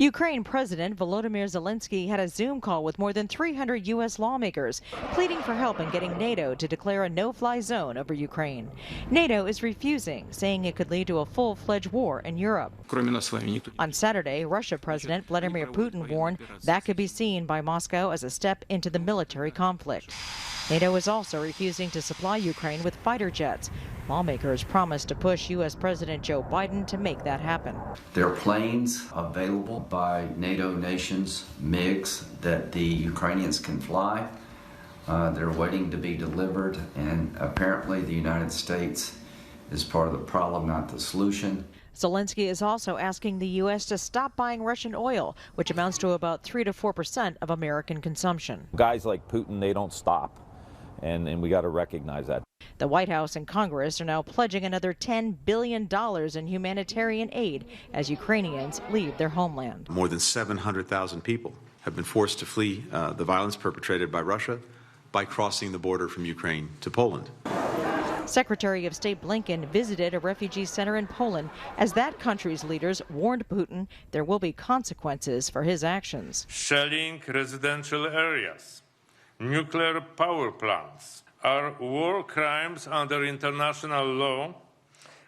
Ukraine President Volodymyr Zelenskyy had a Zoom call with more than 300 U.S. lawmakers, pleading for help in getting NATO to declare a no-fly zone over Ukraine. NATO is refusing, saying it could lead to a full-fledged war in Europe. On Saturday, Russia President Vladimir Putin warned that could be seen by Moscow as a step into the military conflict. NATO is also refusing to supply Ukraine with fighter jets. Lawmakers promised to push U.S. President Joe Biden to make that happen. There are planes available by NATO nations, MiGs, that the Ukrainians can fly. They're waiting to be delivered, and apparently the United States is part of the problem, not the solution. Zelenskyy is also asking the U.S. to stop buying Russian oil, which amounts to about 3 to 4% of American consumption. Guys like Putin, they don't stop, and we got to recognize that. The White House and Congress are now pledging another $10 billion in humanitarian aid as Ukrainians leave their homeland. More than 700,000 people have been forced to flee the violence perpetrated by Russia by crossing the border from Ukraine to Poland. Secretary of State Blinken visited a refugee center in Poland as that country's leaders warned Putin there will be consequences for his actions. Shelling residential areas, nuclear power plants are war crimes under international law,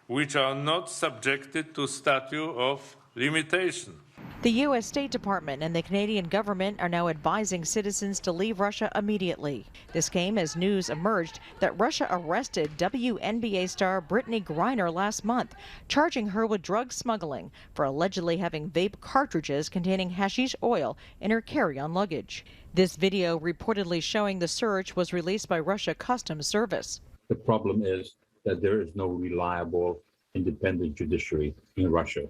which are not subjected to statute of limitation. The U.S. State Department and the Canadian government are now advising citizens to leave Russia immediately. This came as news emerged that Russia arrested WNBA star Brittany Griner last month, charging her with drug smuggling for allegedly having vape cartridges containing hashish oil in her carry-on luggage. This video reportedly showing the search was released by Russia Customs Service. The problem is that there is no reliable, independent judiciary in Russia.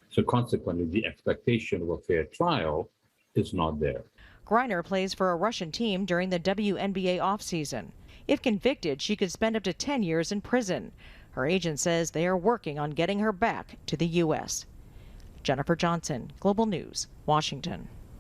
So consequently, the expectation of a fair trial is not there. Griner plays for a Russian team during the WNBA offseason. If convicted, she could spend up to 10 years in prison. Her agent says they are working on getting her back to the U.S. Jennifer Johnson, Global News, Washington.